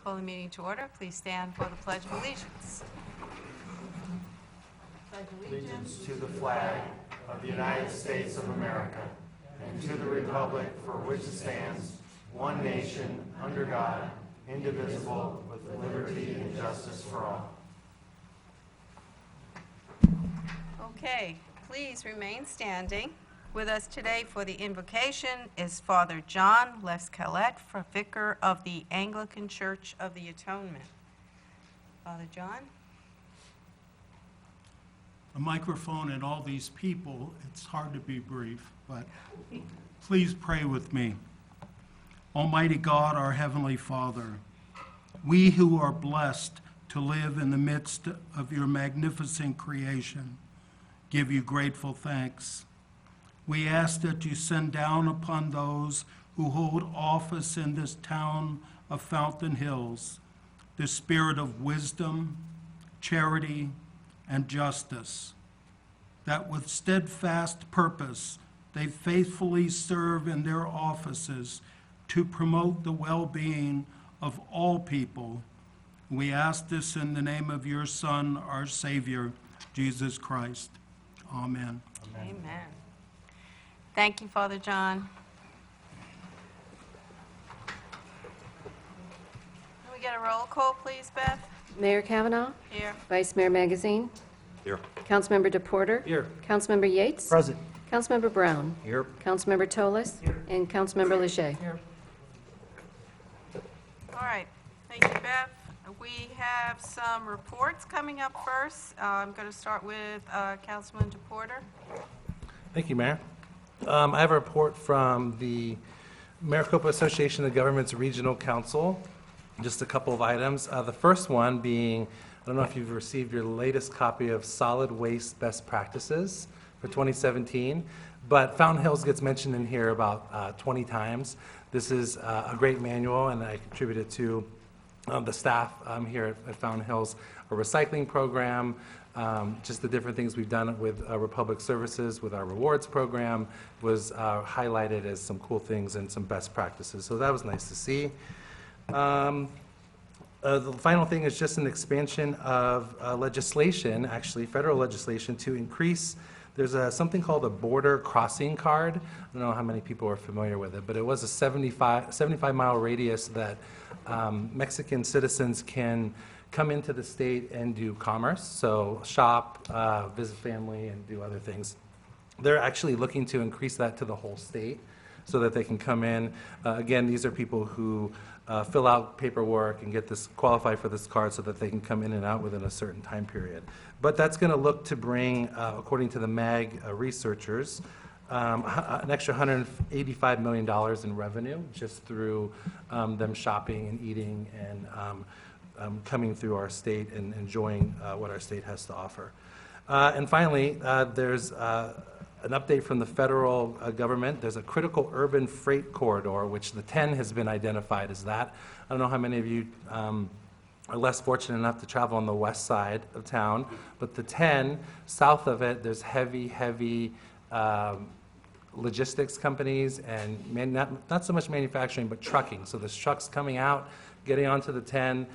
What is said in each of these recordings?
Call the meeting to order. Please stand for the Pledge of Allegiance. Allegiance to the flag of the United States of America and to the republic for which it stands, one nation, under God, indivisible, with liberty and justice for all. Okay, please remain standing. With us today for the invocation is Father John Lescalet, Vicar of the Anglican Church of the Atonement. Father John? A microphone and all these people, it's hard to be brief, but please pray with me. Almighty God, our Heavenly Father, we who are blessed to live in the midst of your magnificent creation, give you grateful thanks. We ask that you send down upon those who hold office in this town of Fountain Hills the spirit of wisdom, charity, and justice, that with steadfast purpose they faithfully serve in their offices to promote the well-being of all people. We ask this in the name of your Son, our Savior, Jesus Christ. Amen. Amen. Thank you, Father John. Can we get a roll call, please, Beth? Mayor Kavanaugh, Here. Vice Mayor Magazine, Here. Councilmember DePorter, Here. Councilmember Yates, Present. Councilmember Brown, Here. Councilmember Toles, and Councilmember Leger. All right. Thank you, Beth. We have some reports coming up first. I'm going to start with Councilman DePorter. Thank you, Mayor. I have a report from the Maricopa Association of Governments Regional Council. Just a couple of items. The first one being, I don't know if you've received your latest copy of Solid Waste Best Practices for 2017, but Fountain Hills gets mentioned in here about 20 times. This is a great manual, and I contributed to the staff here at Fountain Hills, a recycling program, just the different things we've done with Republic Services, with our rewards program, was highlighted as some cool things and some best practices. So that was nice to see. The final thing is just an expansion of legislation, actually federal legislation, to increase. There's something called a border crossing card. I don't know how many people are familiar with it, but it was a 75-mile radius that Mexican citizens can come into the state and do commerce, so shop, visit family, and do other things. They're actually looking to increase that to the whole state so that they can come in. Again, these are people who fill out paperwork and get this qualify for this card so that they can come in and out within a certain time period. But that's going to look to bring, according to the MAG researchers, an extra $185 million in revenue just through them shopping and eating and coming through our state and enjoying what our state has to offer. And finally, there's an update from the federal government. There's a critical urban freight corridor, which the 10 has been identified as that. I don't know how many of you are less fortunate enough to travel on the west side of town, but the 10, south of it, there's heavy logistics companies and not so much manufacturing, but trucking. So there's trucks coming out, getting onto the 10,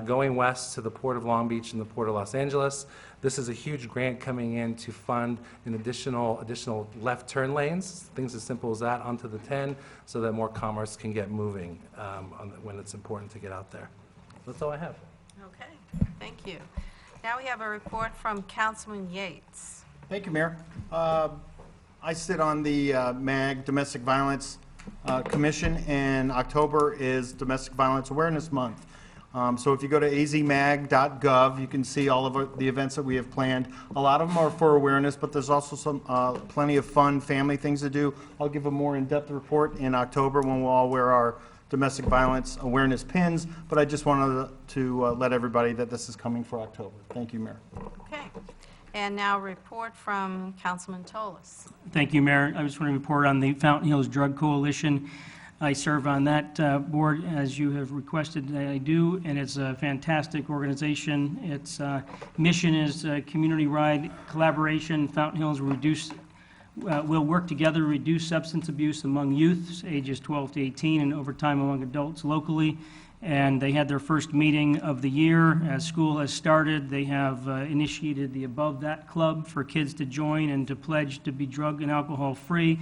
going west to the Port of Long Beach and the Port of Los Angeles. This is a huge grant coming in to fund an additional left turn lanes, things as simple as that, onto the 10, so that more commerce can get moving when it's important to get out there. That's all I have. Okay, thank you. Now we have a report from Councilman Yates. Thank you, Mayor. I sit on the MAG Domestic Violence Commission, and October is Domestic Violence Awareness Month. So if you go to azmag.gov, you can see all of the events that we have planned. A lot of them are for awareness, but there's also some plenty of fun family things to do. I'll give a more in-depth report in October when we'll all wear our domestic violence awareness pins, but I just wanted to let everybody that this is coming for October. Thank you, Mayor. Okay. And now a report from Councilman Toles. Thank you, Mayor. I just want to report on the Fountain Hills Drug Coalition. I serve on that board, as you have requested that I do, and it's a fantastic organization. Its mission is community-wide collaboration. Fountain Hills will work together to reduce substance abuse among youth, ages 12 to 18, and over time among adults locally. and they had their first meeting of the year. As school has started, they have initiated the Above That Club for kids to join and to pledge to be drug and alcohol-free.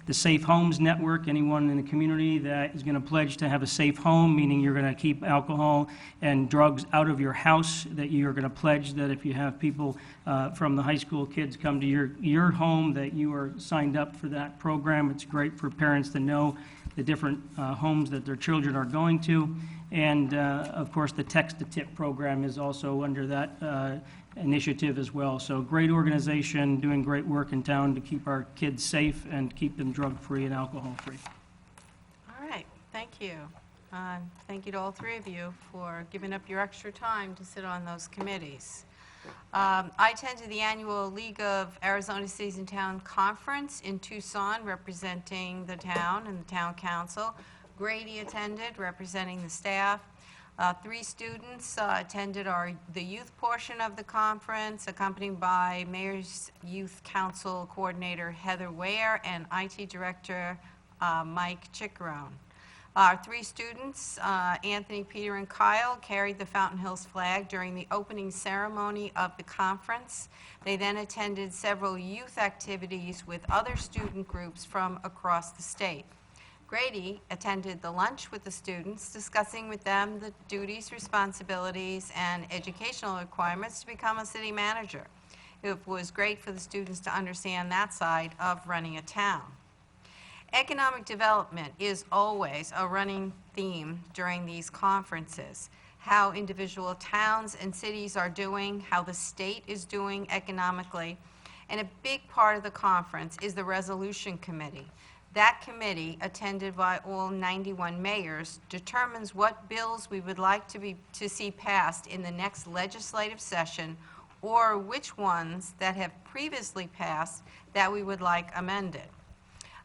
The Safe Homes Network, anyone in the community that is going to pledge to have a safe home, meaning you're going to keep alcohol and drugs out of your house, that you're going to pledge that if you have people from the high school kids come to your home, that you are signed up for that program. It's great for parents to know the different homes that their children are going to. And, of course, the Text to Tip program is also under that initiative as well. So great organization, doing great work in town to keep our kids safe and keep them drug-free and alcohol-free. All right, thank you. Thank you to all three of you for giving up your extra time to sit on those committees. I attended the annual League of Arizona Cities and Town Conference in Tucson, representing the town and the town council. Grady attended, representing the staff. 3 students attended the youth portion of the conference, accompanied by Mayor's Youth Council Coordinator Heather Ware and IT Director Mike Chickarone. Our 3 students, Anthony, Peter, and Kyle, carried the Fountain Hills flag during the opening ceremony of the conference. They then attended several youth activities with other student groups from across the state. Grady attended the lunch with the students, discussing with them the duties, responsibilities, and educational requirements to become a city manager. It was great for the students to understand that side of running a town. Economic development is always a running theme during these conferences. How individual towns and cities are doing, how the state is doing economically. And a big part of the conference is the Resolution Committee. That committee, attended by all 91 mayors, determines what bills we would like to see passed in the next legislative session, or which ones that have previously passed that we would like amended.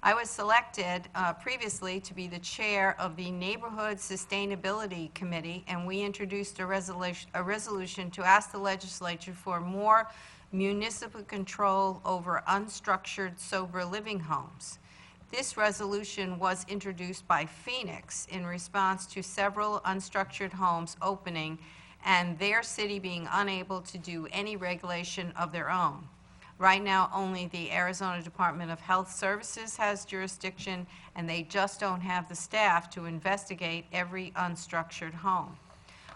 I was selected previously to be the chair of the Neighborhood Sustainability Committee, and we introduced a resolution to ask the legislature for more municipal control over unstructured sober living homes. This resolution was introduced by Phoenix in response to several unstructured homes opening and their city being unable to do any regulation of their own. Right now, only the Arizona Department of Health Services has jurisdiction, and they just don't have the staff to investigate every unstructured home.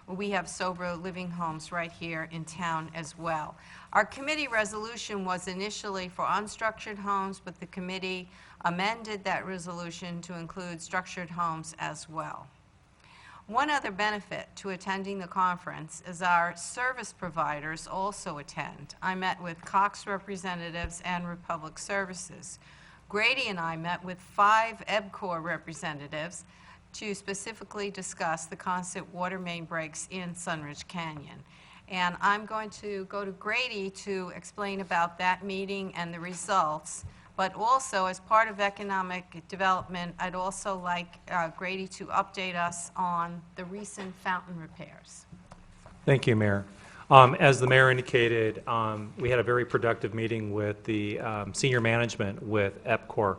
We have sober living homes right here in town as well. Our committee resolution was initially for unstructured homes, but the committee amended that resolution to include structured homes as well. One other benefit to attending the conference is our service providers also attend. I met with Cox representatives and Republic Services. Grady and I met with 5 EBCOR representatives to specifically discuss the constant water main breaks in Sunridge Canyon. And I'm going to go to Grady to explain about that meeting and the results. But also, as part of economic development, I'd also like Grady to update us on the recent fountain repairs. Thank you, Mayor. As the mayor indicated, we had a very productive meeting with the senior management with EPCOR.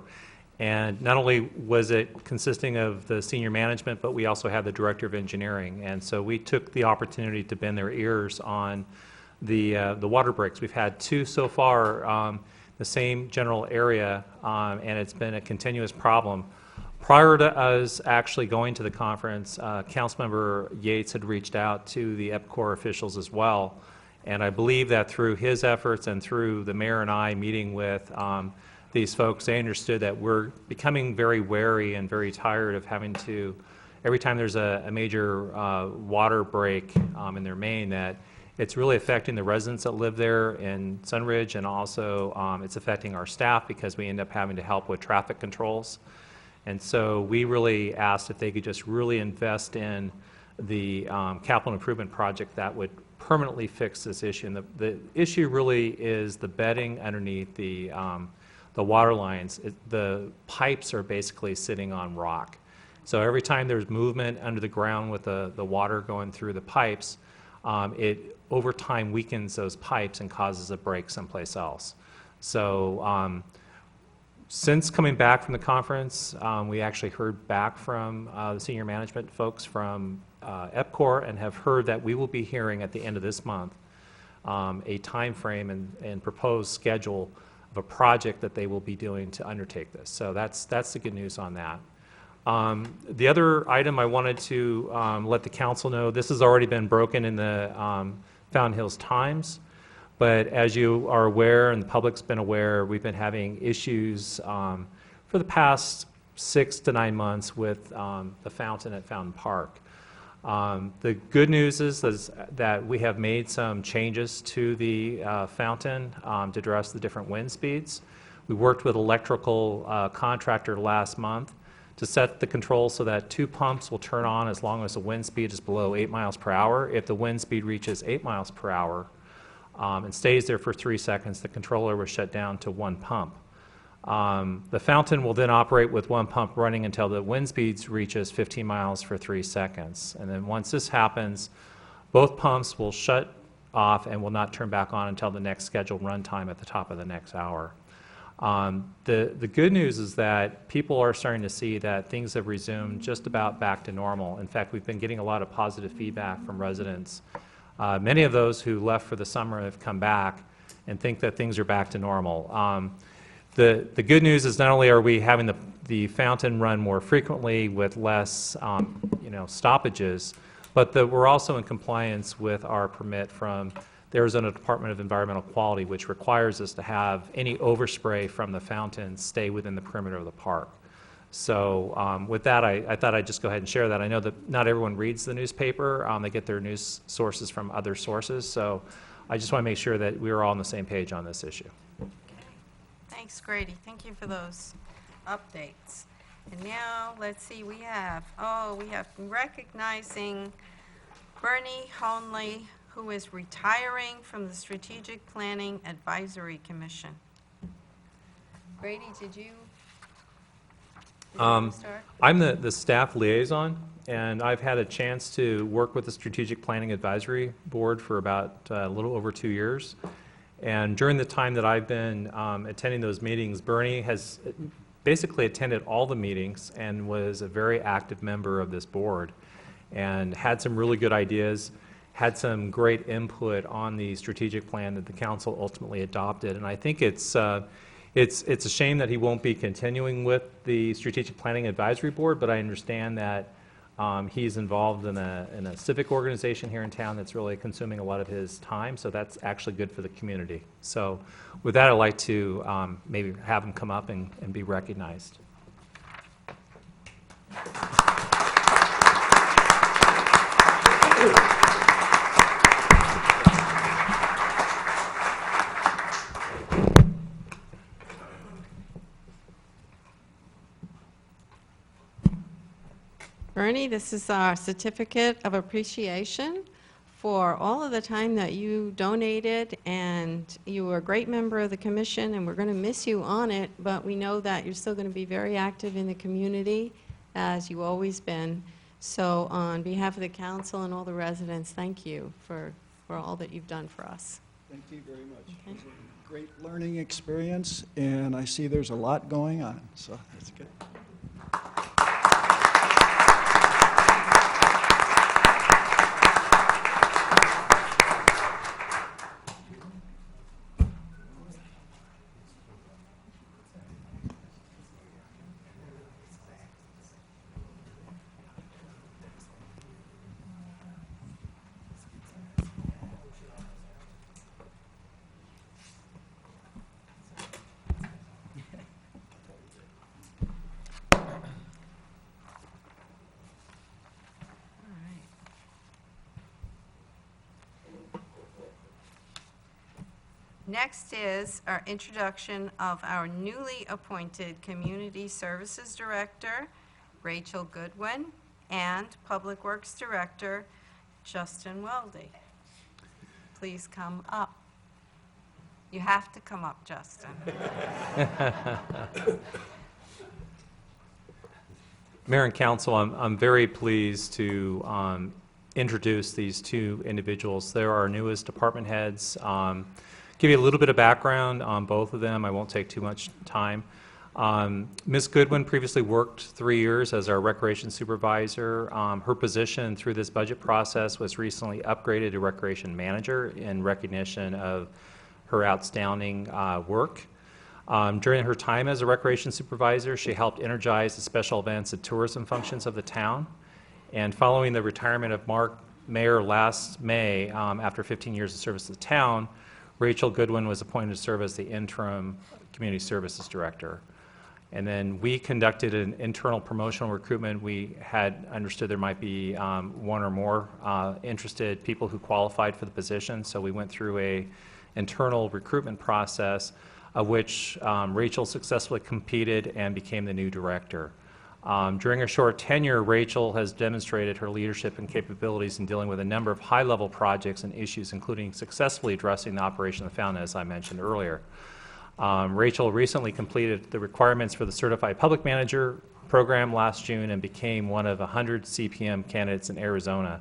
And not only was it consisting of the senior management, but we also had the director of engineering. And so we took the opportunity to bend their ears on the water breaks. We've had 2 so far, the same general area, and it's been a continuous problem. Prior to us actually going to the conference, Councilmember Yates had reached out to the EPCOR officials as well, and I believe that through his efforts and through the mayor and I meeting with these folks, they understood that we're becoming very wary and very tired of having to, every time there's a major water break in their main, that it's really affecting the residents that live there in Sunridge, and also it's affecting our staff because we end up having to help with traffic controls. And so we really asked if they could just really invest in the capital improvement project that would permanently fix this issue. And the issue really is the bedding underneath the water lines. The pipes are basically sitting on rock. So every time there's movement under the ground with the water going through the pipes, it over time weakens those pipes and causes a break someplace else. So Since coming back from the conference, we actually heard back from the senior management folks from EPCOR and have heard that we will be hearing at the end of this month a timeframe and proposed schedule of a project that they will be doing to undertake this. So that's the good news on that. The other item I wanted to let the council know, this has already been broken in the Fountain Hills Times, but as you are aware and the public's been aware, we've been having issues for the past 6 to 9 months with the fountain at Fountain Park. The good news is that we have made some changes to the fountain to address the different wind speeds. We worked with electrical contractor last month to set the control so that 2 pumps will turn on as long as the wind speed is below 8 miles per hour. If the wind speed reaches 8 miles per hour and stays there for 3 seconds, the controller will shut down to 1 pump. The fountain will then operate with 1 pump running until the wind speeds reaches 15 miles for 3 seconds. And then once this happens, both pumps will shut off and will not turn back on until the next scheduled run time at the top of the next hour. The good news is that people are starting to see that things have resumed just about back to normal. In fact, we've been getting a lot of positive feedback from residents. Many of those who left for the summer have come back and think that things are back to normal. The good news is not only are we having the fountain run more frequently with less stoppages, but that we're also in compliance with our permit from the Arizona Department of Environmental Quality, which requires us to have any overspray from the fountain stay within the perimeter of the park. So with that, I thought I'd just go ahead and share that. I know that not everyone reads the newspaper. They get their news sources from other sources. So I just want to make sure that we're all on the same page on this issue. Thanks, Grady. Thank you for those updates. And now, let's see, we have recognizing Bernie Honley, who is retiring from the Strategic Planning Advisory Commission. Grady, did you start? I'm the staff liaison, and I've had a chance to work with the Strategic Planning Advisory Board for about a little over 2 years. And during the time that I've been attending those meetings, Bernie has basically attended all the meetings and was a very active member of this board and had some really good ideas, had some great input on the strategic plan that the council ultimately adopted. And I think it's a shame that he won't be continuing with the Strategic Planning Advisory Board, but I understand that he's involved in a civic organization here in town that's really consuming a lot of his time, so that's actually good for the community. So with that, I'd like to maybe have him come up and be recognized. Bernie, this is our certificate of appreciation for all of the time that you donated, and you were a great member of the commission, and we're going to miss you on it, but we know that you're still going to be very active in the community, as you've always been. So on behalf of the council and all the residents, thank you for all that you've done for us. Thank you very much. Okay. It was a great learning experience, and I see there's a lot going on, so that's good. Next is our introduction of our newly appointed Community Services Director, Rachel Goodwin, and Public Works Director, Justin Weldy. Please come up. You have to come up, Justin. Mayor and Council, I'm very pleased to introduce these two individuals. They're our newest department heads. Give you a little bit of background on both of them. I won't take too much time. Ms. Goodwin previously worked 3 years as our recreation supervisor. Her position through this budget process was recently upgraded to recreation manager in recognition of her outstanding work. During her time as a recreation supervisor, she helped energize the special events and tourism functions of the town. And following the retirement of Mark Mayer last May, after 15 years of service to the town, Rachel Goodwin was appointed to serve as the interim community services director. And then we conducted an internal promotional recruitment. We had understood there might be one or more interested people who qualified for the position, so we went through a internal recruitment process of which Rachel successfully competed and became the new director. During her short tenure, Rachel has demonstrated her leadership and capabilities in dealing with a number of high-level projects and issues, including successfully addressing the operation of the fountain, as I mentioned earlier. Rachel recently completed the requirements for the Certified Public Manager program last June and became one of 100 CPM candidates in Arizona.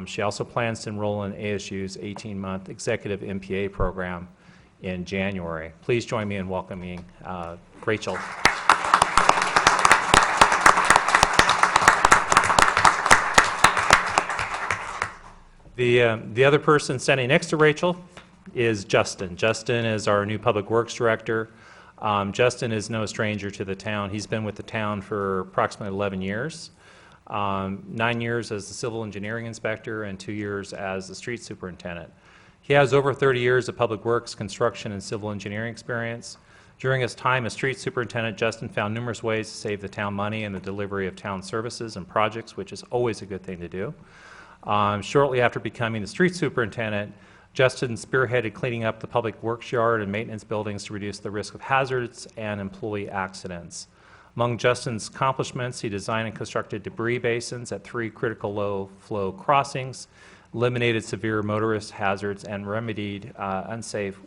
She also plans to enroll in ASU's 18-month Executive MPA program in January. Please join me in welcoming Rachel. The other person standing next to Rachel is Justin. Justin is our new Public Works Director. Justin is no stranger to the town. He's been with the town for approximately 11 years, 9 years as the Civil Engineering Inspector and 2 years as the Street Superintendent. He has over 30 years of public works, construction, and civil engineering experience. During his time as Street Superintendent, Justin found numerous ways to save the town money in the delivery of town services and projects, which is always a good thing to do. Shortly after becoming the Street Superintendent, Justin spearheaded cleaning up the public works yard and maintenance buildings to reduce the risk of hazards and employee accidents. Among Justin's accomplishments, he designed and constructed debris basins at 3 critical low-flow crossings, eliminated severe motorist hazards, and remedied unsafe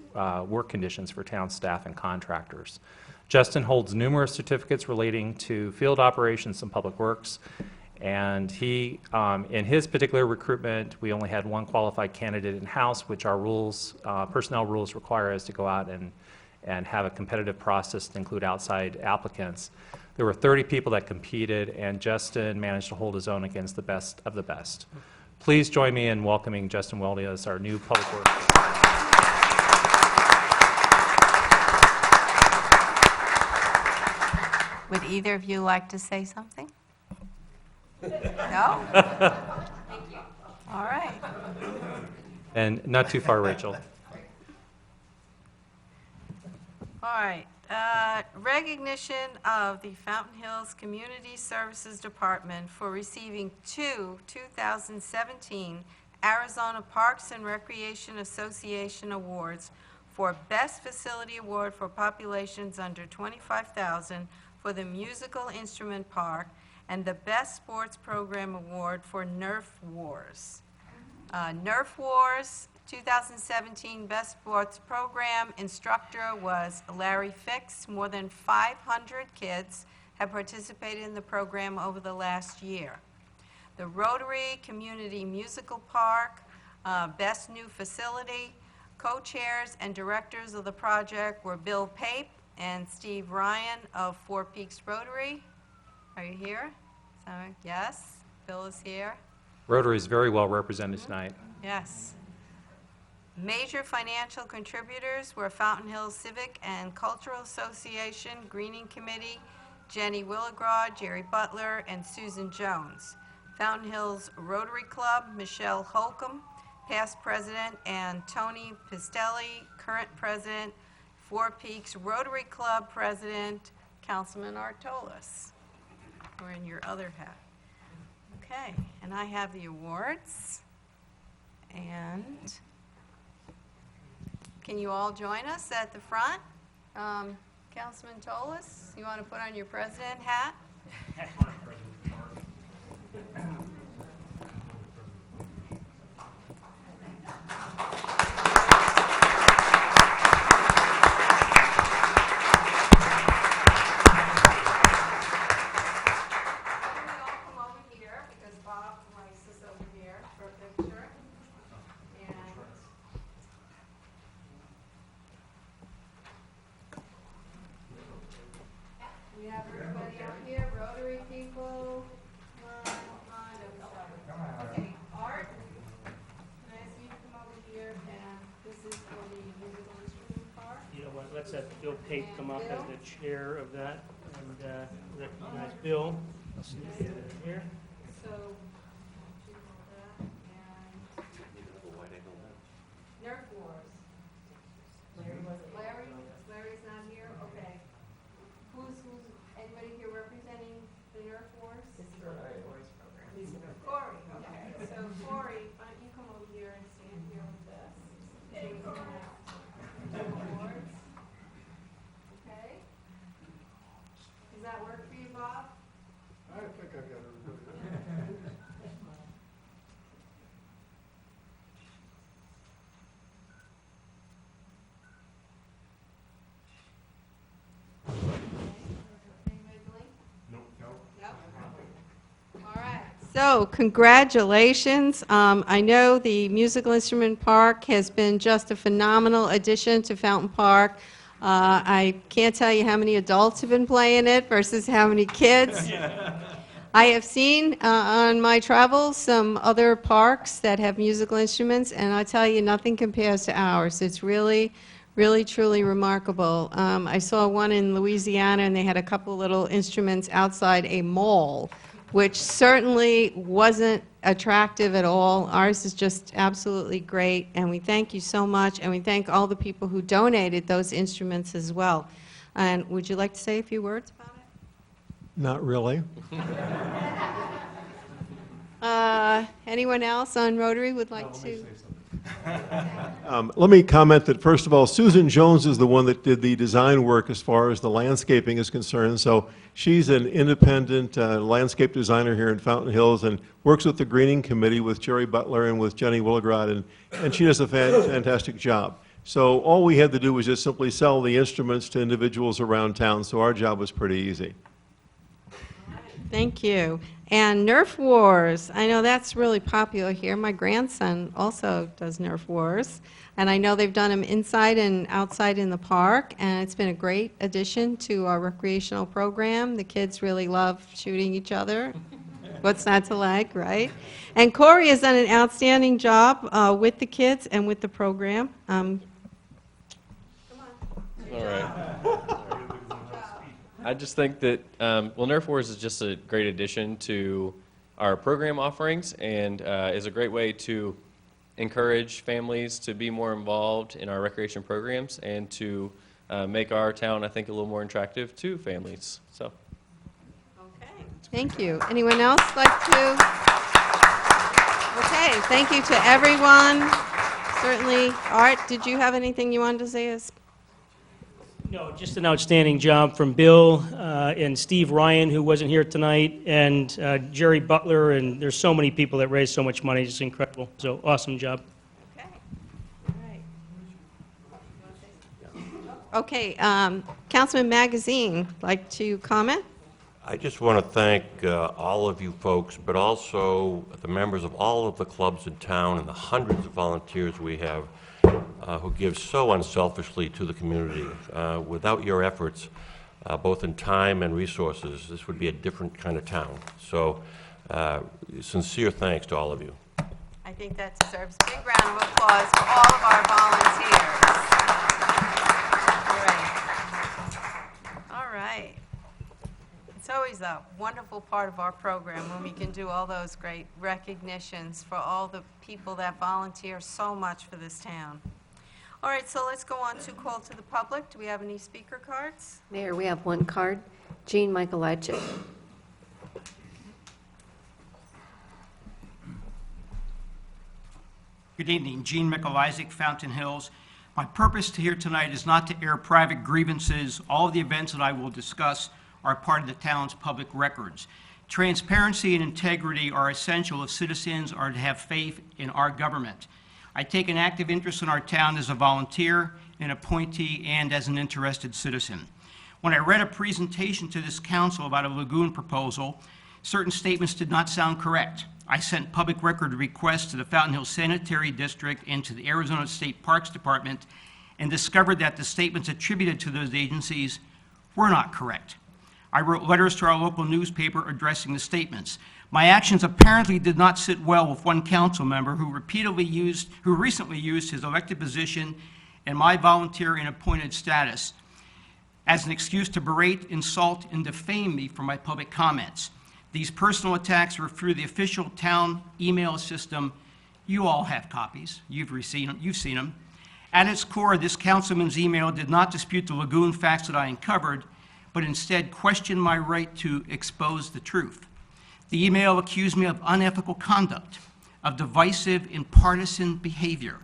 work conditions for town staff and contractors. Justin holds numerous certificates relating to field operations and public works, and he, in his particular recruitment, we only had one qualified candidate in-house, which our rules, personnel rules require us to go out and have a competitive process to include outside applicants. There were 30 people that competed, and Justin managed to hold his own against the best of the best. Please join me in welcoming Justin Weldy as our new Public Works. Would either of you like to say something? No? Thank you. All right. And not too far, Rachel. All right. Recognition of the Fountain Hills Community Services Department for receiving 2 2017 Arizona Parks and Recreation Association Awards for Best Facility Award for populations under 25,000 for the Musical Instrument Park, and the Best Sports Program Award for Nerf Wars. Nerf Wars 2017 Best Sports Program instructor was Larry Fix. More than 500 kids have participated in the program over the last year. The Rotary Community Musical Park, Best New Facility. Co-chairs and directors of the project were Bill Pape and Steve Ryan of Four Peaks Rotary. Are you here? Sorry. Yes, Bill is here. Rotary is very well represented tonight. Yes. Major financial contributors were Fountain Hills Civic and Cultural Association, Greening Committee, Jenny Willagraw, Jerry Butler, and Susan Jones. Fountain Hills Rotary Club, Michelle Holcomb, past president, and Tony Pistelli, current president. Four Peaks Rotary Club president, Councilman Artolis. Or in your other hat. Okay, and I have the awards. And can you all join us at the front? Councilman Tolis, you want to put on your president hat? let's have Bill Pape come up as the chair of that and recognize Bill. Here. So, Nerf Wars. Larry's not here, okay. Who's, anybody here representing the Nerf Wars? This is Corey's program. Corey, okay. So Corey, why don't you come over here and stand here with us? Nerf Wars. Okay. Does that work for you, Bob? I think I got it. All right. So, congratulations. I know the Musical Instrument Park has been just a phenomenal addition to Fountain Park. I can't tell you how many adults have been playing it versus how many kids. I have seen on my travels some other parks that have musical instruments, and I tell you, nothing compares to ours. It's really, really, truly remarkable. I saw one in Louisiana, and they had a couple little instruments outside a mall, which certainly wasn't attractive at all. Ours is just absolutely great, and we thank you so much, and we thank all the people who donated those instruments as well. And would you like to say a few words about it? Not really. Anyone else on Rotary would like to? Let me comment that, first of all, Susan Jones is the one that did the design work as far as the landscaping is concerned. So she's an independent landscape designer here in Fountain Hills and works with the Greening Committee with Jerry Butler and with Jenny Willigrad, and she does a fantastic job. So all we had to do was just simply sell the instruments to individuals around town, so our job was pretty easy. Thank you. And Nerf Wars, I know that's really popular here. My grandson also does Nerf Wars, and I know they've done them inside and outside in the park, and it's been a great addition to our recreational program. The kids really love shooting each other. What's not to like, right? And Corey has done an outstanding job with the kids and with the program. Come on. All right. I just think that, well, Nerf Wars is just a great addition to our program offerings and is a great way to encourage families to be more involved in our recreation programs and to make our town, I think, a little more attractive to families. So. Okay, thank you. Anyone else like to? Okay, thank you to everyone. Certainly, Art, did you have anything you wanted to say? No, just an outstanding job from Bill and Steve Ryan, who wasn't here tonight, and Jerry Butler, and there's so many people that raised so much money. It's incredible. So awesome job. Okay. All right. Okay, Councilman Magazine, like to comment? I just want to thank all of you folks, but also the members of all of the clubs in town and the hundreds of volunteers we have who give so unselfishly to the community. Without your efforts, both in time and resources, this would be a different kind of town. So, sincere thanks to all of you. I think that deserves a big round of applause for all of our volunteers. Great. All right. It's always a wonderful part of our program when we can do all those great recognitions for all the people that volunteer so much for this town. All right, so let's go on to call to the public. Do we have any speaker cards? Mayor, we have one card. Jean Michaelacci. Good evening, Gene Michael-Isaac, Fountain Hills. My purpose here tonight is not to air private grievances. All of the events that I will discuss are part of the town's public records. Transparency and integrity are essential if citizens are to have faith in our government. I take an active interest in our town as a volunteer, an appointee, and as an interested citizen. When I read a presentation to this council about a lagoon proposal, certain statements did not sound correct. I sent public record requests to the Fountain Hills Sanitary District and to the Arizona State Parks Department and discovered that the statements attributed to those agencies were not correct. I wrote letters to our local newspaper addressing the statements. My actions apparently did not sit well with one council member who recently used his elected position and my volunteer and appointed status as an excuse to berate, insult, and defame me for my public comments. These personal attacks were through the official town email system. You all have copies. You've seen them. At its core, this councilman's email did not dispute the Lagoon facts that I uncovered, but instead questioned my right to expose the truth. The email accused me of unethical conduct, of divisive and partisan behavior.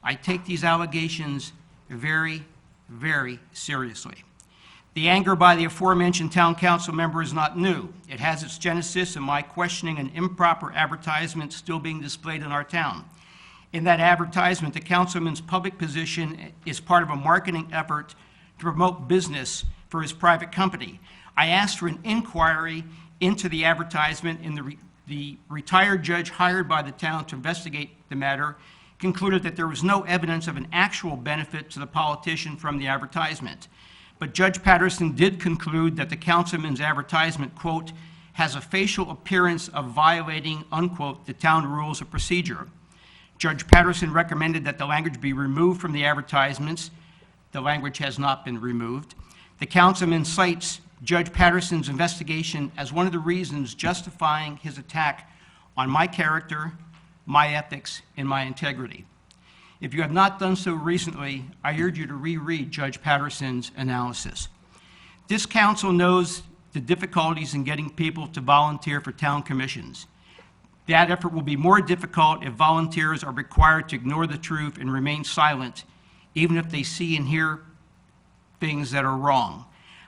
I take these allegations very, very seriously. The anger by the aforementioned town council member is not new. It has its genesis in my questioning an improper advertisement still being displayed in our town. In that advertisement, the councilman's public position is part of a marketing effort to promote business for his private company. I asked for an inquiry into the advertisement, and the retired judge hired by the town to investigate the matter concluded that there was no evidence of an actual benefit to the politician from the advertisement. But Judge Patterson did conclude that the councilman's advertisement, quote, has a facial appearance of violating, unquote, the town rules of procedure. Judge Patterson recommended that the language be removed from the advertisements. The language has not been removed. The councilman cites Judge Patterson's investigation as one of the reasons justifying his attack on my character, my ethics, and my integrity. If you have not done so recently, I urge you to reread Judge Patterson's analysis. This council knows the difficulties in getting people to volunteer for town commissions. That effort will be more difficult if volunteers are required to ignore the truth and remain silent, even if they see and hear things that are wrong.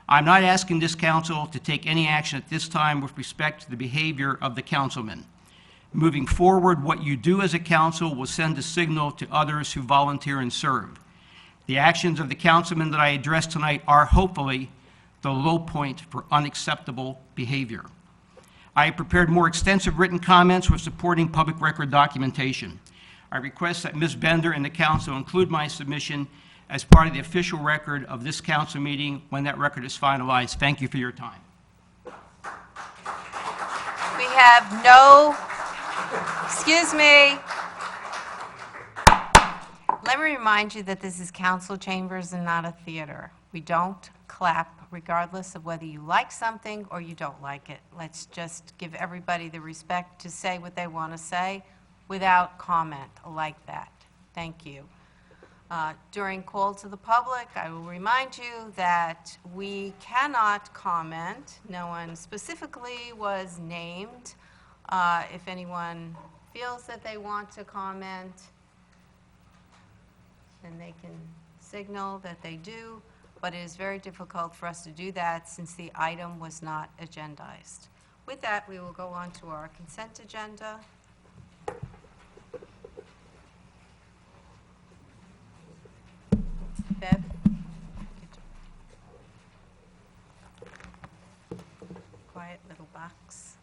I'm not asking this council to take any action at this time with respect to the behavior of the councilman. Moving forward, what you do as a council will send a signal to others who volunteer and serve. The actions of the councilman that I addressed tonight are hopefully the low point for unacceptable behavior. I have prepared more extensive written comments with supporting public record documentation. I request that Ms. Bender and the council include my submission as part of the official record of this council meeting when that record is finalized. Thank you for your time. We have no, excuse me. Let me remind you that this is council chambers and not a theater. We don't clap regardless of whether you like something or you don't like it. Let's just give everybody the respect to say what they want to say without comment like that. Thank you. During call to the public, I will remind you that we cannot comment. No one specifically was named. If anyone feels that they want to comment, then they can signal that they do, but it is very difficult for us to do that since the item was not agendized. With that, we will go on to our consent agenda. Bev? Quiet little box.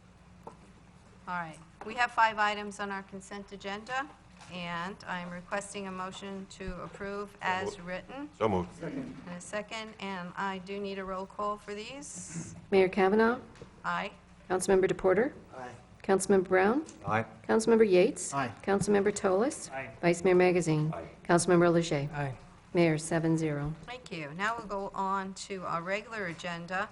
All right, we have 5 items on our consent agenda, and I'm requesting a motion to approve as written. So moved. And a second, and I do need a roll call for these. Mayor Kavanaugh, Aye. Councilmember DePorter. Aye. Councilmember Brown. Aye. Councilmember Yates. Aye. Councilmember Tolis. Aye. Vice Mayor Magazine. Aye. Councilmember Leger. Aye. Mayor, 7-0. Thank you. Now we'll go on to our regular agenda.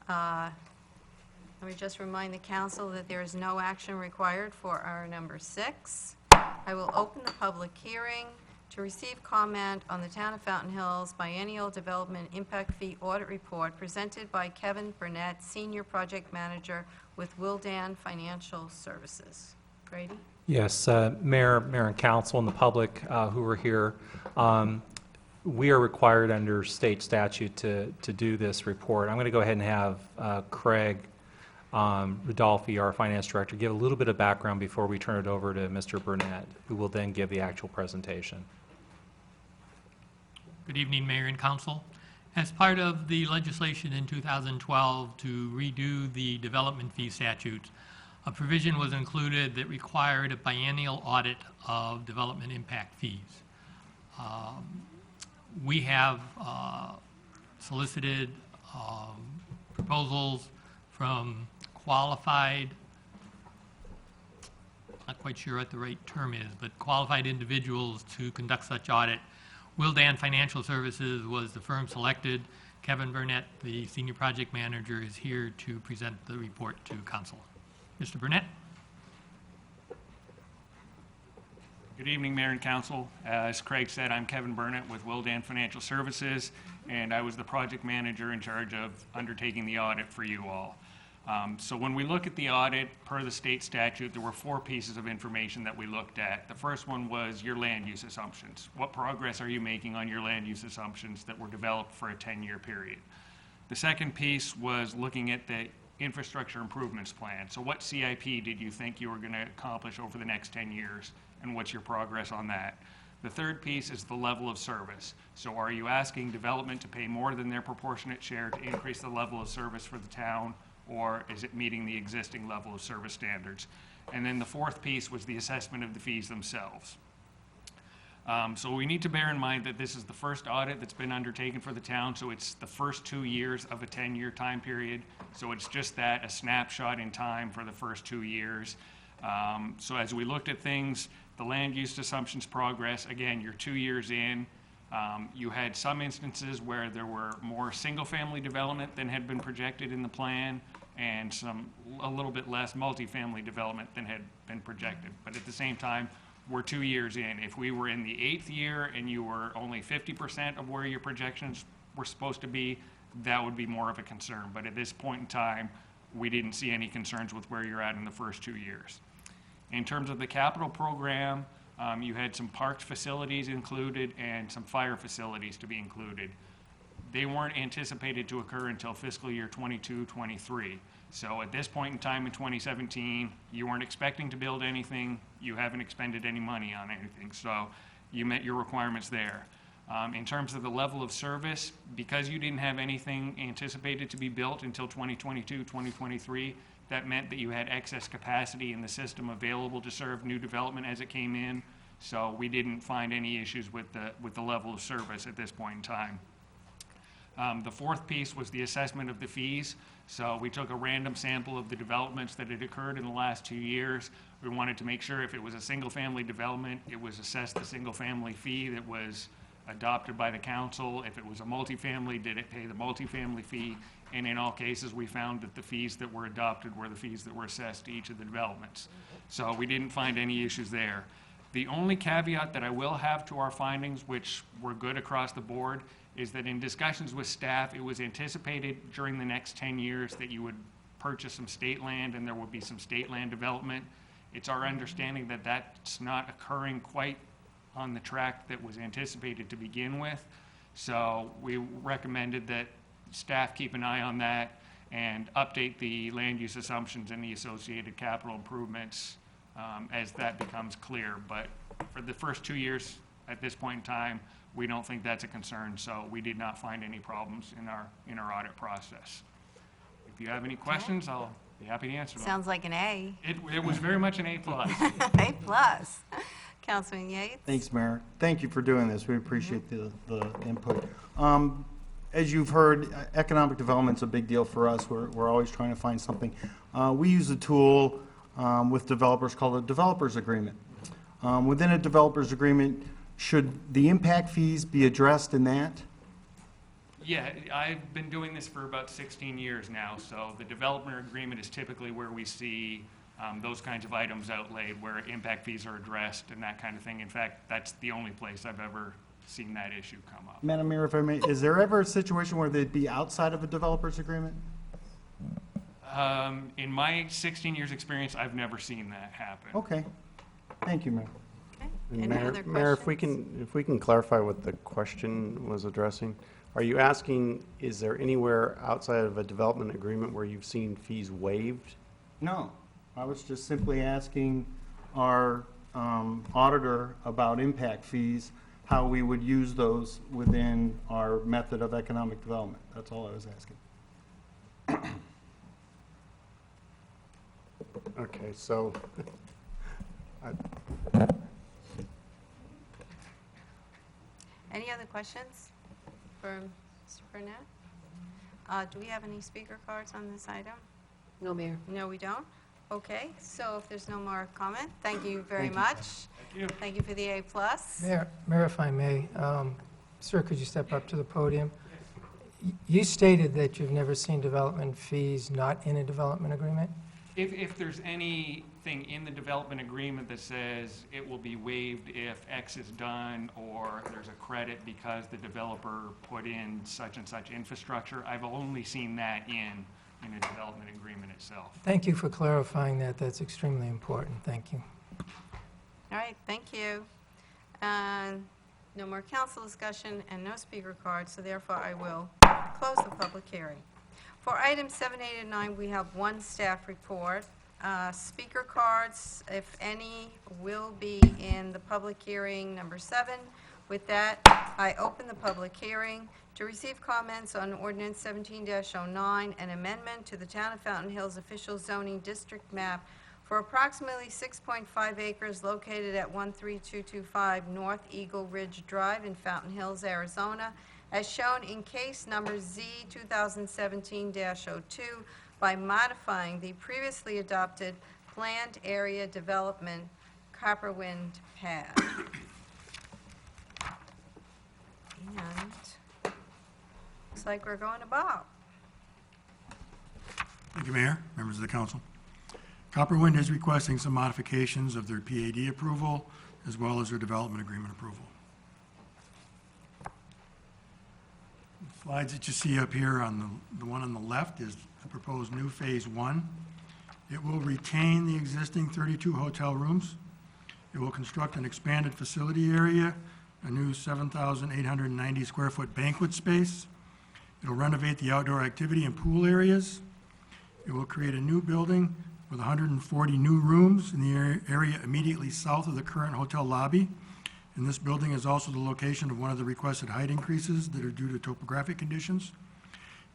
Let me just remind the council that there is no action required for our number 6. I will open the public hearing to receive comment on the Town of Fountain Hills Biennial Development Impact Fee Audit Report presented by Kevin Burnett, Senior Project Manager with Wildan Financial Services. Grady? Yes, Mayor and Council and the public who are here, we are required under state statute to do this report. I'm going to go ahead and have Craig Rodolfi, our Finance Director, give a little bit of background before we turn it over to Mr. Burnett, who will then give the actual presentation. Good evening, Mayor and Council. As part of the legislation in 2012 to redo the development fee statute, a provision was included that required a biennial audit of development impact fees. We have solicited proposals from qualified, not quite sure what the right term is, but qualified individuals to conduct such audit. Wildan Financial Services was the firm selected. Kevin Burnett, the Senior Project Manager, is here to present the report to Council. Mr. Burnett? Good evening, Mayor and Council. As Craig said, I'm Kevin Burnett with Wildan Financial Services, and I was the project manager in charge of undertaking the audit for you all. So when we look at the audit, per the state statute, there were 4 pieces of information that we looked at. The first one was your land use assumptions. What progress are you making on your land use assumptions that were developed for a 10-year period? The second piece was looking at the infrastructure improvements plan. So what CIP did you think you were going to accomplish over the next 10 years, and what's your progress on that? The third piece is the level of service. So are you asking development to pay more than their proportionate share to increase the level of service for the town, or is it meeting the existing level of service standards? And then the fourth piece was the assessment of the fees themselves. So we need to bear in mind that this is the first audit that's been undertaken for the town, so it's the first 2 years of a 10-year time period. So it's just that, a snapshot in time for the first 2 years. So as we looked at things, the land use assumptions progress, again, you're 2 years in. You had some instances where there were more single-family development than had been projected in the plan, and a little bit less multifamily development than had been projected. But at the same time, we're 2 years in. If we were in the 8th year and you were only 50% of where your projections were supposed to be, that would be more of a concern. But at this point in time, we didn't see any concerns with where you're at in the first 2 years. In terms of the capital program, you had some parks facilities included and some fire facilities to be included. They weren't anticipated to occur until fiscal year 22-23. So at this point in time in 2017, you weren't expecting to build anything. You haven't expended any money on anything. So you met your requirements there. In terms of the level of service, because you didn't have anything anticipated to be built until 2022, 2023, that meant that you had excess capacity in the system available to serve new development as it came in. So we didn't find any issues with the level of service at this point in time. The fourth piece was the assessment of the fees. So we took a random sample of the developments that had occurred in the last 2 years. We wanted to make sure if it was a single-family development, it was assessed the single-family fee that was adopted by the council. If it was a multifamily, did it pay the multifamily fee? And in all cases, we found that the fees that were adopted were the fees that were assessed to each of the developments. So we didn't find any issues there. The only caveat that I will have to our findings, which were good across the board, is that in discussions with staff, it was anticipated during the next 10 years that you would purchase some state land and there would be some state land development. It's our understanding that that's not occurring quite on the track that was anticipated to begin with. So we recommended that staff keep an eye on that and update the land use assumptions and the associated capital improvements as that becomes clear. But for the first 2 years at this point in time, we don't think that's a concern, so we did not find any problems in our audit process. If you have any questions, I'll be happy to answer them. Sounds like an A. It was very much an A+. A plus. Councilman Yates? Thanks, Mayor. Thank you for doing this. We appreciate the input. As you've heard, economic development's a big deal for us. We're always trying to find something. We use a tool with developers called a developer's agreement. Within a developer's agreement, should the impact fees be addressed in that? Yeah, I've been doing this for about 16 years now, so the developer agreement is typically where we see those kinds of items outlaid, where impact fees are addressed and that kind of thing. In fact, that's the only place I've ever seen that issue come up. Madam Mayor, if I may, is there ever a situation where they'd be outside of a developer's agreement? In my 16 years' experience, I've never seen that happen. Okay. Thank you, Mayor. Any other Mayor, if questions? we can clarify what the question was addressing, are you asking, is there anywhere outside of a development agreement where you've seen fees waived? No, I was just simply asking our auditor about impact fees, how we would use those within our method of economic development. That's all I was asking. Okay, so Any other questions for Mr. Burnett? Do we have any speaker cards on this item? No, Mayor. No, we don't? Okay, so if there's no more comment, thank you very much. Thank you. Thank you for the A+. Mayor, if I may, Sir, could you step up to the podium? You stated that you've never seen development fees not in a development agreement? If there's anything in the development agreement that says it will be waived if X is done, or there's a credit because the developer put in such and such infrastructure, I've only seen that in a development agreement itself. Thank you for clarifying that. That's extremely important. Thank you. All right, thank you. No more council discussion and no speaker cards, so therefore I will close the public hearing. For items 7, 8, and 9, we have one staff report. Speaker cards, if any, will be in the public hearing number 7. With that, I open the public hearing to receive comments on ordinance 17-09, an amendment to the Town of Fountain Hills official zoning district map for approximately 6.5 acres located at 13225 North Eagle Ridge Drive in Fountain Hills, Arizona, as shown in case number Z 2017-02 by modifying the previously adopted planned area development Copperwind Pad. And looks like we're going to Bob. Thank you, Mayor, members of the council. Copperwind is requesting some modifications of their PAD approval as well as their development agreement approval. The slides that you see up here on the one on the left is the proposed new Phase 1. It will retain the existing 32 hotel rooms. It will construct an expanded facility area, a new 7,890 square foot banquet space. It'll renovate the outdoor activity and pool areas. It will create a new building with 140 new rooms in the area immediately south of the current hotel lobby. And this building is also the location of one of the requested height increases that are due to topographic conditions.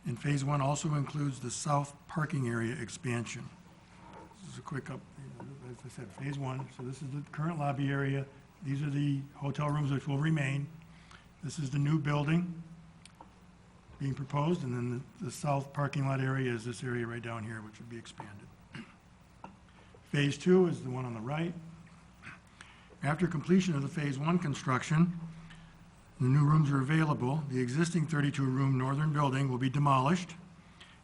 And Phase 1 also includes the south parking area expansion. This is a quick up, as I said, Phase 1. So this is the current lobby area. These are the hotel rooms which will remain. This is the new building being proposed, and then the south parking lot area is this area right down here, which would be expanded. Phase 2 is the one on the right. After completion of the Phase 1 construction, the new rooms are available. The existing 32-room northern building will be demolished,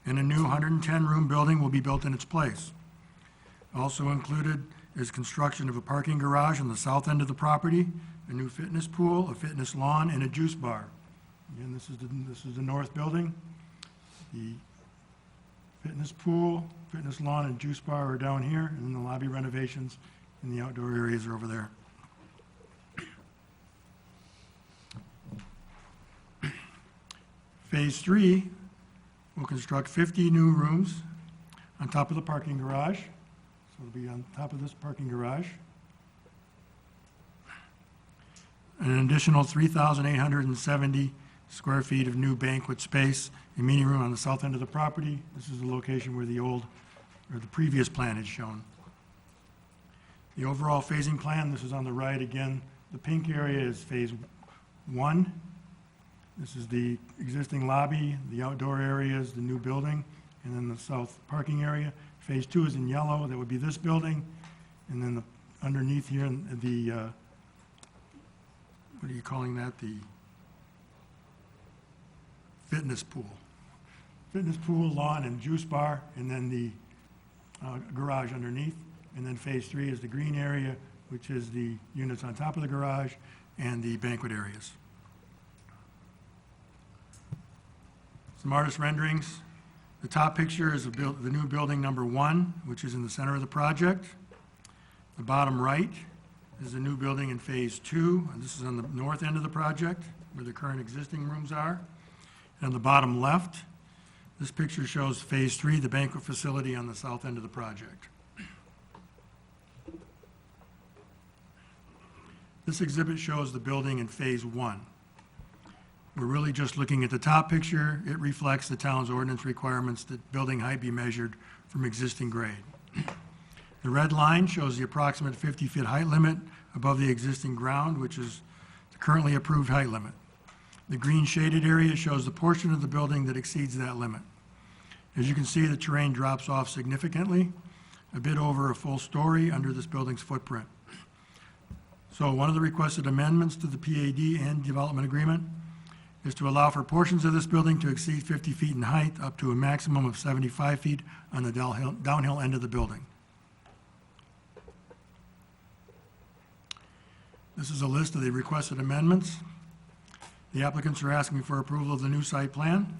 and a new 110-room building will be built in its place. Also included is construction of a parking garage on the south end of the property, a new fitness pool, a fitness lawn, and a juice bar. Again, this is the north building. The fitness pool, fitness lawn, and juice bar are down here, and then the lobby renovations and the outdoor areas are over there. Phase 3 will construct 50 new rooms on top of the parking garage. So it'll be on top of this parking garage. An additional 3,870 square feet of new banquet space, a meeting room on the south end of the property. This is the location where the previous plan is shown. The overall phasing plan, this is on the right again. The pink area is Phase 1. This is the existing lobby, the outdoor areas, the new building, and then the south parking area. Phase 2 is in yellow. That would be this building. And then underneath here, the, what are you calling that? The fitness pool. Fitness pool, lawn, and juice bar, and then the garage underneath. And then Phase 3 is the green area, which is the units on top of the garage and the banquet areas. Some artist renderings. The top picture is the new building number 1, which is in the center of the project. The bottom right is the new building in Phase 2, and this is on the north end of the project, where the current existing rooms are. And on the bottom left, this picture shows Phase 3, the banquet facility on the south end of the project. This exhibit shows the building in Phase 1. We're really just looking at the top picture. It reflects the town's ordinance requirements that building height be measured from existing grade. The red line shows the approximate 50-foot height limit above the existing ground, which is the currently approved height limit. The green shaded area shows the portion of the building that exceeds that limit. As you can see, the terrain drops off significantly, a bit over a full story under this building's footprint. So one of the requested amendments to the PAD and development agreement is to allow for portions of this building to exceed 50 feet in height, up to a maximum of 75 feet on the downhill end of the building. This is a list of the requested amendments. The applicants are asking for approval of the new site plan,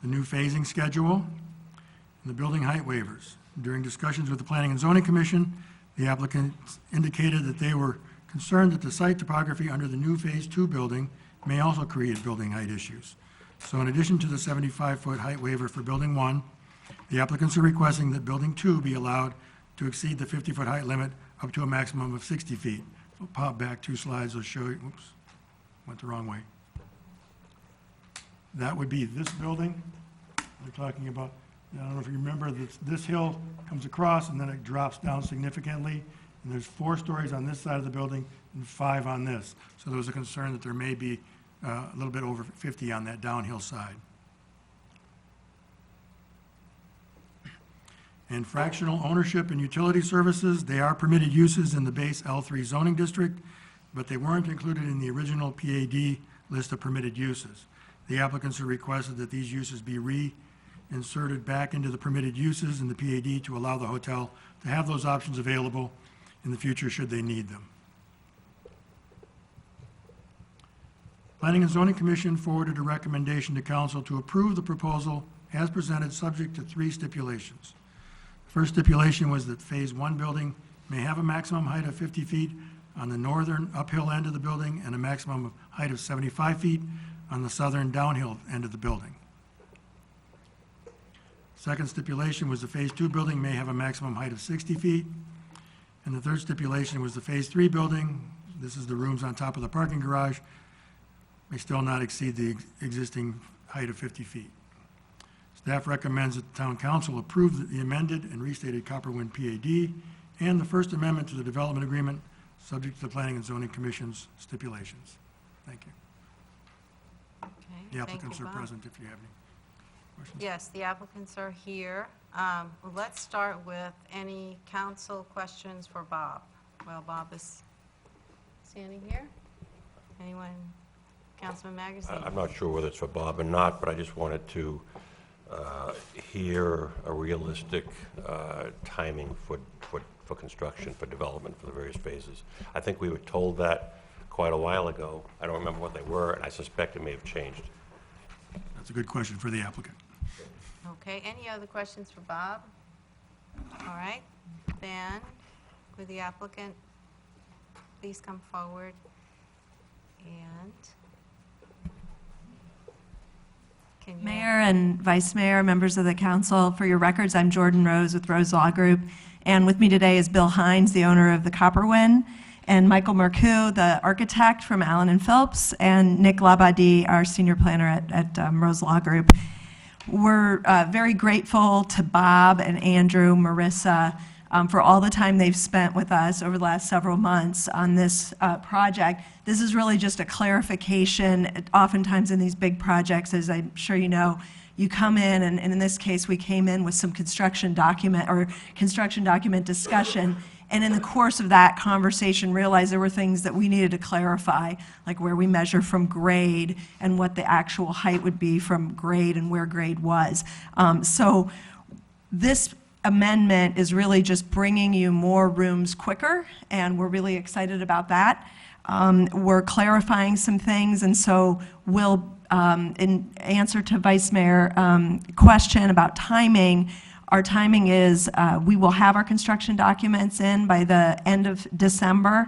the new phasing schedule, and the building height waivers. During discussions with the Planning and Zoning Commission, the applicants indicated that they were concerned that the site topography under the new Phase 2 building may also create building height issues. So in addition to the 75-foot height waiver for Building 1, the applicants are requesting that Building 2 be allowed to exceed the 50-foot height limit up to a maximum of 60 feet. I'll pop back 2 slides, I'll show you, oops, went the wrong way. That would be this building they're talking about. I don't know if you remember, this hill comes across and then it drops down significantly. And there's 4 stories on this side of the building and 5 on this. So there was a concern that there may be a little bit over 50 on that downhill side. And fractional ownership and utility services, they are permitted uses in the base L3 zoning district, but they weren't included in the original PAD list of permitted uses. The applicants have requested that these uses be reinserted back into the permitted uses in the PAD to allow the hotel to have those options available in the future should they need them. Planning and Zoning Commission forwarded a recommendation to council to approve the proposal as presented, subject to 3 stipulations. The first stipulation was that Phase 1 building may have a maximum height of 50 feet on the northern uphill end of the building and a maximum of height of 75 feet on the southern downhill end of the building. Second stipulation was the Phase 2 building may have a maximum height of 60 feet. And the third stipulation was the Phase 3 building, this is the rooms on top of the parking garage, may still not exceed the existing height of 50 feet. Staff recommends that the Town Council approve the amended and restated Copperwind PAD and the First Amendment to the Development Agreement, subject to the Planning and Zoning Commission's stipulations. Thank you. Okay, The thank applicants you, are Bob. present if you have any questions. Yes, the applicants are here. Let's start with any council questions for Bob. Well, Bob is standing here. Anyone? Councilman Magazine? I'm not sure whether it's for Bob or not, but I just wanted to hear a realistic timing for construction, for development, for the various phases. I think we were told that quite a while ago. I don't remember what they were, and I suspect it may have changed. That's a good question for the applicant. Okay, any other questions for Bob? All right, then, would the applicant please come forward and can you... Mayor and Vice Mayor, members of the council, for your records, I'm Jordan Rose with Rose Law Group, and with me today is Bill Hines, the owner of the Copperwind, and Michael Mercu, the architect from Allen and Phillips, and Nick Labadie, our senior planner at Rose Law Group. We're very grateful to Bob and Andrew, Marissa, for all the time they've spent with us over the last several months on this project. This is really just a clarification. Oftentimes in these big projects, as I'm sure you know, you come in, and in this case, we came in with some construction document discussion, and in the course of that conversation, realized there were things that we needed to clarify, like where we measure from grade and what the actual height would be from grade and where grade was. So this amendment is really just bringing you more rooms quicker, and we're really excited about that. We're clarifying some things, and so we'll, in answer to Vice Mayor question about timing, our timing is we will have our construction documents in by the end of December.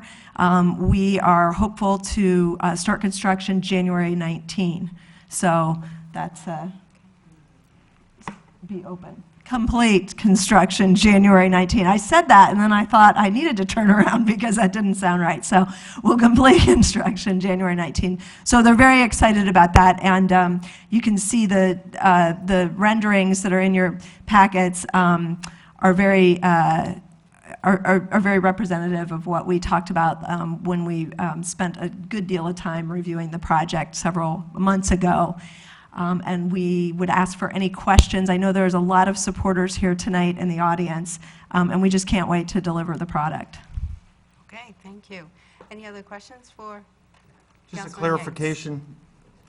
We are hopeful to start construction January 19. So that's be open. Complete construction January 19. I said that, and then I thought I needed to turn around because that didn't sound right. So we'll complete construction January 19. So they're very excited about that, and you can see the renderings that are in your packets are very representative of what we talked about when we spent a good deal of time reviewing the project several months ago. And we would ask for any questions. I know there's a lot of supporters here tonight in the audience, and we just can't wait to deliver the product. Okay, thank you. Any other questions for Just a Councilman Hicks? clarification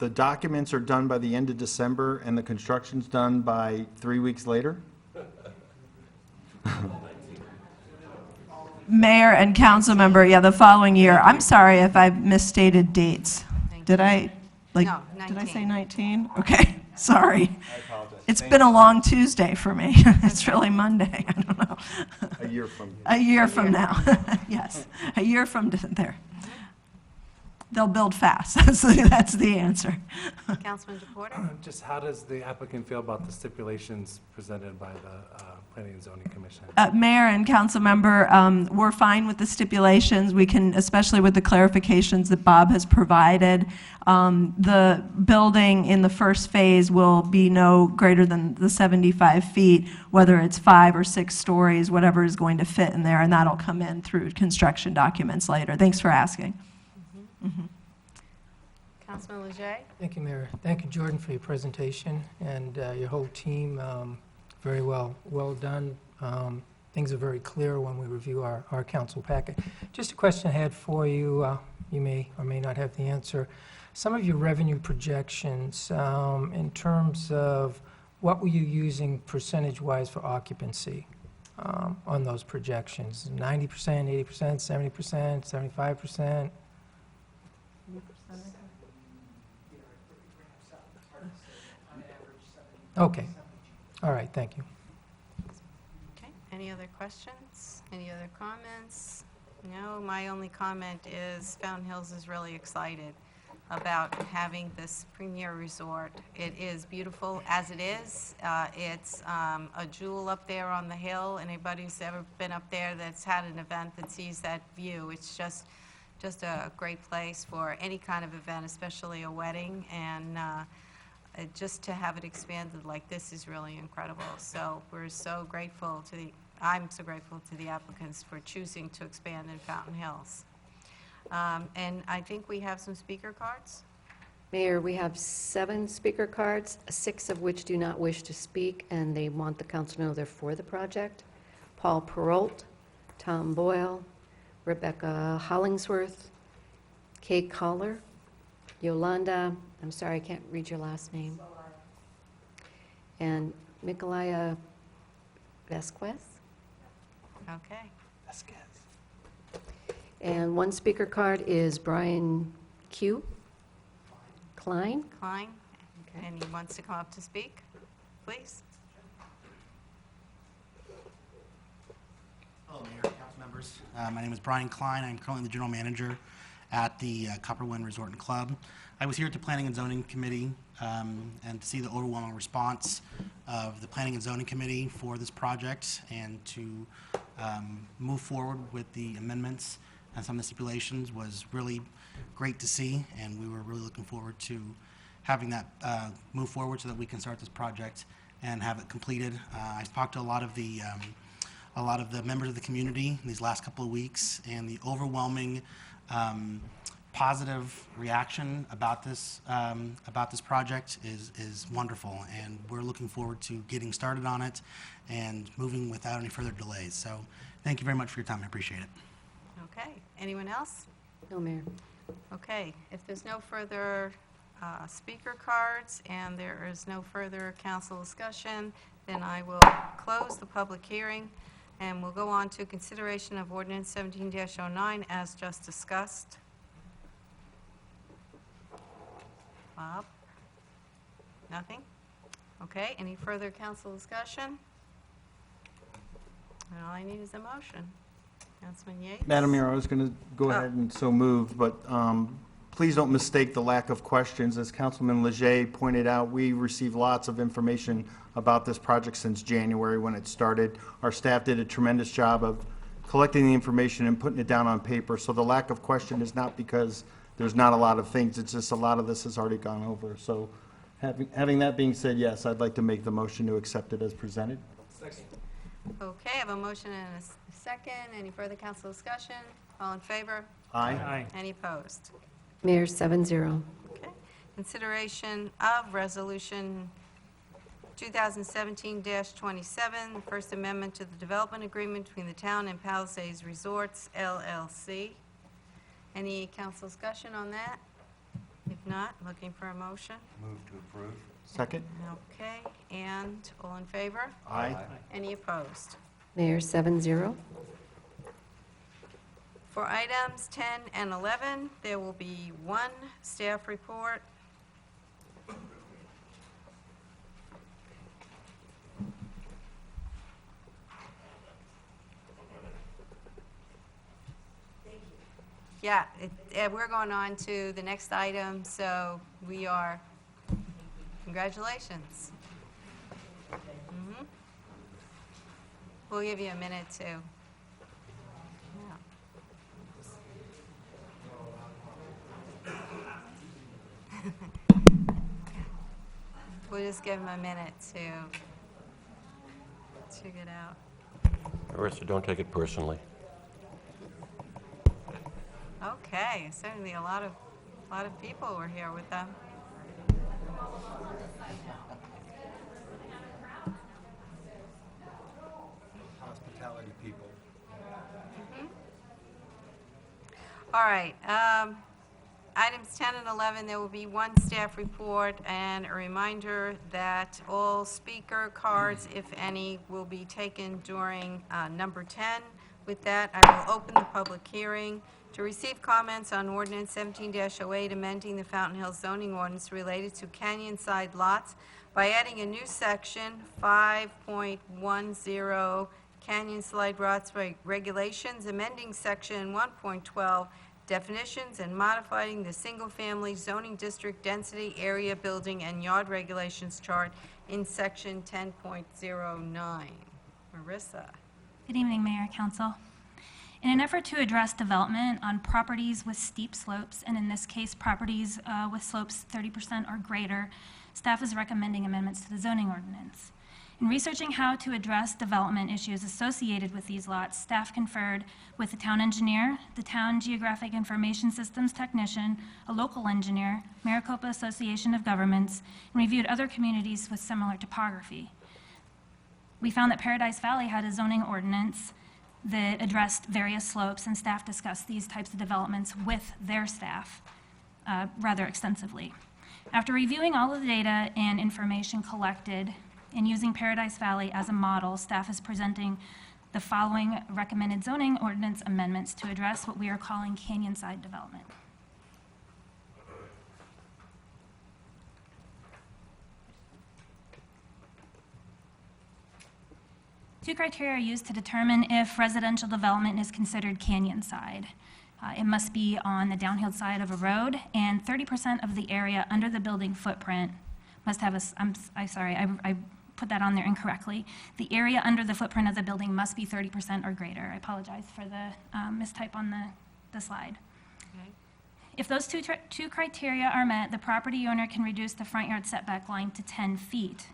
the documents are done by the end of December and the construction's done by 3 weeks later? Mayor and council member, yeah, the following year. I'm sorry if I misstated dates. Did I, like, No, did I say 19. 19? Okay, sorry. I apologize. It's been a long Tuesday for me. It's really Monday, I don't know. A year from. A year from now, yes, a year from there. They'll build fast, that's the answer. Councilman DePorter? Just how does the applicant feel about the stipulations presented by the Planning and Zoning Commission? Mayor and council member, we're fine with the stipulations. We can, especially with the clarifications that Bob has provided. The building in the first phase will be no greater than the 75 feet, whether it's 5 or 6 stories, whatever is going to fit in there, and that'll come in through construction documents later. Thanks for asking. Councilman Leger? Thank you, Mayor. Thank you, Jordan, for your presentation, and your whole team, very well done. Things are very clear when we review our council packet. Just a question I had for you, you may or may not have the answer. Some of your revenue projections, in terms of what were you using percentage-wise for occupancy on those projections? 90%, 80%, 70%, 75%? Okay. All right, thank you. Okay, any other questions? Any other comments? No, my only comment is Fountain Hills is really excited about having this premier resort. It is beautiful as it is. It's a jewel up there on the hill. Anybody who's ever been up there that's had an event that sees that view, it's just a great place for any kind of event, especially a wedding, and just to have it expanded like this is really incredible. So we're so grateful to I'm so grateful to the applicants for choosing to expand in Fountain Hills. And I think we have some speaker cards. Mayor, we have 7 speaker cards, 6 of which do not wish to speak, and they want the council to know they're for the project. Paul Perrault, Tom Boyle, Rebecca Hollingsworth, Kay Collar, Yolanda, I'm sorry, I can't read your last name, and Mikolaya Vasquez. Okay. And 1 speaker card is Brian Q. Klein. Klein, and he wants to come up to speak, please. Hello, Mayor, council members. My name is Brian Klein. I'm currently the general manager at the Copperwind Resort and Club. I was here at the Planning and Zoning Committee and to see the overwhelming response of the Planning and Zoning Committee for this project and to move forward with the amendments and some of the stipulations was really great to see, and we were really looking forward to having that move forward so that we can start this project and have it completed. I talked to a lot of the members of the community in these last couple of weeks, and the overwhelming positive reaction about this project is wonderful, and we're looking forward to getting started on it and moving without any further delays. So thank you very much for your time. I appreciate it. Okay, anyone else? No, Mayor. Okay, if there's no further speaker cards and there is no further council discussion, then I will close the public hearing, and we'll go on to consideration of ordinance 17-09 as just discussed. Bob? Nothing? Okay, any further council discussion? And all I need is a motion. Councilman Yates? Madam Mayor, I was going to go ahead and so move, but please don't mistake the lack of questions. As Councilman Leger pointed out, we received lots of information about this project since January when it started. Our staff did a tremendous job of collecting the information and putting it down on paper. So the lack of question is not because there's not a lot of things, it's just a lot of this has already gone over. So having that being said, yes, I'd like to make the motion to accept it as presented. Okay, I have a motion and a second. Any further council discussion? All in favor? Aye. Aye. Any opposed? Mayor, 7-0. Okay. Consideration of Resolution 2017-27, First Amendment to the Development Agreement between the town and Palisades Resorts, LLC. Any council discussion on that? If not, looking for a motion. Move to approve. Second? Okay, and all in favor? Aye. Any opposed? Mayor, 7-0. For items 10 and 11, there will be one staff report. Yeah, we're going on to the next item, so we are, congratulations. Mhm. We'll give you a minute to. Yeah. We'll just give them a minute to get out. Marissa, don't take it personally. Okay, certainly a lot of people were here with them. Hospitality people. All right, items 10 and 11, there will be one staff report and a reminder that all speaker cards, if any, will be taken during number 10. With that, I will open the public hearing to receive comments on ordinance 17-08, amending the Fountain Hills zoning ordinance related to canyon-side lots by adding a new section, 5.10, canyon slide lots regulations, amending section 1.12, definitions, and modifying the single-family zoning district density area building and yard regulations chart in section 10.09. Marissa. Good evening, Mayor, Council. In an effort to address development on properties with steep slopes, and in this case, properties with slopes 30% or greater, staff is recommending amendments to the zoning ordinance. In researching how to address development issues associated with these lots, staff conferred with the town engineer, the town geographic information systems technician, a local engineer, Maricopa Association of Governments, and reviewed other communities with similar topography. We found that Paradise Valley had a zoning ordinance that addressed various slopes, and staff discussed these types of developments with their staff rather extensively. After reviewing all of the data and information collected and using Paradise Valley as a model, staff is presenting the following recommended zoning ordinance amendments to address what we are calling canyon-side development. Two criteria are used to determine if residential development is considered canyon-side. It must be on the downhill side of a road, and 30% of the area under the building footprint must have a, I'm sorry, I put that on there incorrectly. The area under the footprint of the building must be 30% or greater. I apologize for the mistype on the slide. Okay. If those two criteria are met, the property owner can reduce the front yard setback line to 10 feet.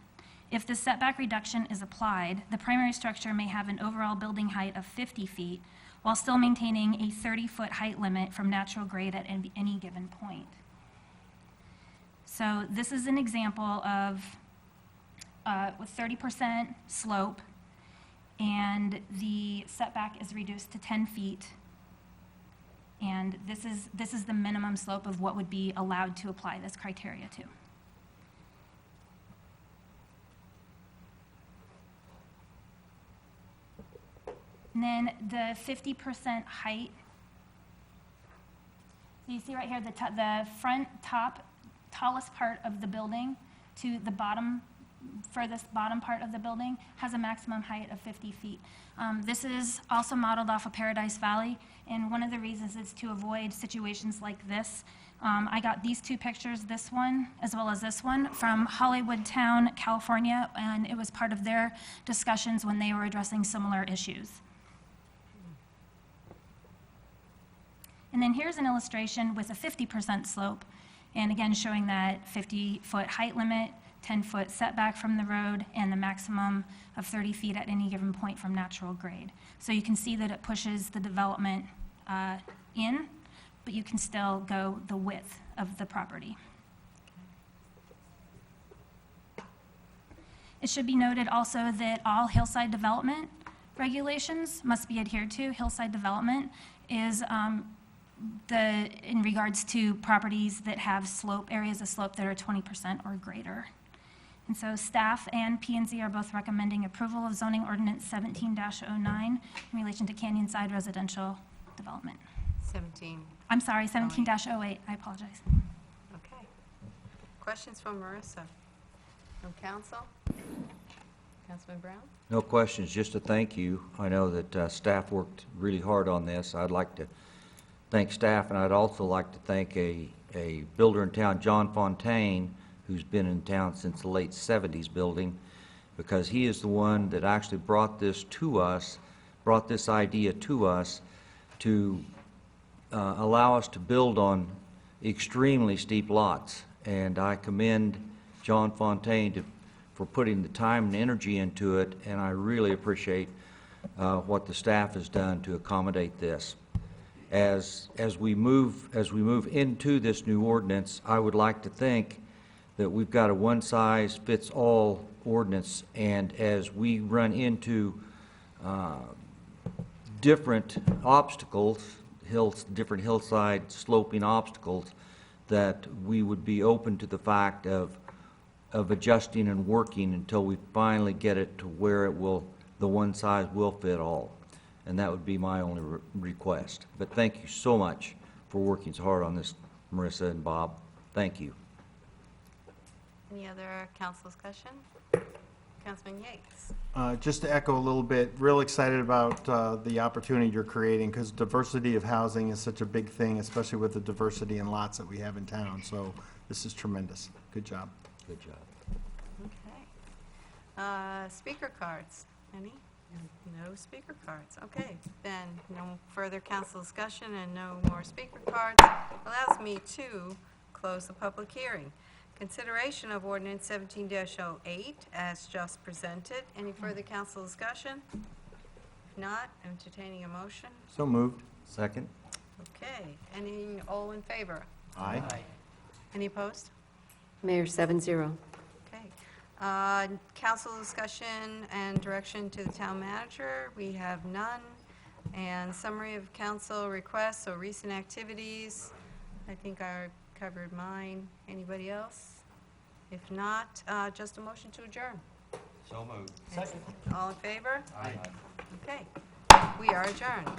If the setback reduction is applied, the primary structure may have an overall building height of 50 feet while still maintaining a 30-foot height limit from natural grade at any given point. So this is an example of with 30% slope, and the setback is reduced to 10 feet. And this is the minimum slope of what would be allowed to apply this criteria to. And then the 50% height. So you see right here, the front tallest part of the building to the furthest bottom part of the building has a maximum height of 50 feet. This is also modeled off of Paradise Valley, and one of the reasons is to avoid situations like this. I got these two pictures, this one as well as this one, from Hollywood Town, California, and it was part of their discussions when they were addressing similar issues. And then here's an illustration with a 50% slope, and again showing that 50-foot height limit, 10-foot setback from the road, and the maximum of 30 feet at any given point from natural grade. So you can see that it pushes the development in, but you can still go the width of the property. It should be noted also that all hillside development regulations must be adhered to. Hillside development is in regards to properties that have slope, areas of slope that are 20% or greater. And so staff and P&Z are both recommending approval of zoning ordinance 17-09 in relation to Canyon Side residential development. 17. I'm sorry, 17-08, I apologize. Okay. Questions from Marissa? From council? Councilman Brown? No questions, just a thank you. I know that staff worked really hard on this. I'd like to thank staff, and I'd also like to thank a builder in town, John Fontaine, who's been in town since the late 70s building, because he is the one that actually brought this to us, brought this idea to us to allow us to build on extremely steep lots. And I commend John Fontaine for putting the time and energy into it, and I really appreciate what the staff has done to accommodate this. As we move into this new ordinance, I would like to think that we've got a one-size-fits-all ordinance, and as we run into different obstacles, different hillside sloping obstacles, that we would be open to the fact of adjusting and working until we finally get it to where the one size will fit all. And that would be my only request. But thank you so much for working so hard on this, Marissa and Bob. Thank you. Any other council discussion? Councilman Yates? Just to echo a little bit, real excited about the opportunity you're creating, because diversity of housing is such a big thing, especially with the diversity in lots that we have in town. So this is tremendous. Good job. Good job. Okay. Speaker cards, any? No speaker cards. Okay, then no further council discussion and no more speaker cards allows me to close the public hearing. Consideration of ordinance 17-08 as just presented. Any further council discussion? If not, entertaining a motion. So moved. Second. Okay, all in favor? Aye. Any opposed? Mayor, 7-0. Okay. Council discussion and direction to the town manager, we have none. And summary of council requests or recent activities, I think I covered mine. Anybody else? If not, just a motion to adjourn. So moved. All in favor? Aye. Okay. We are adjourned.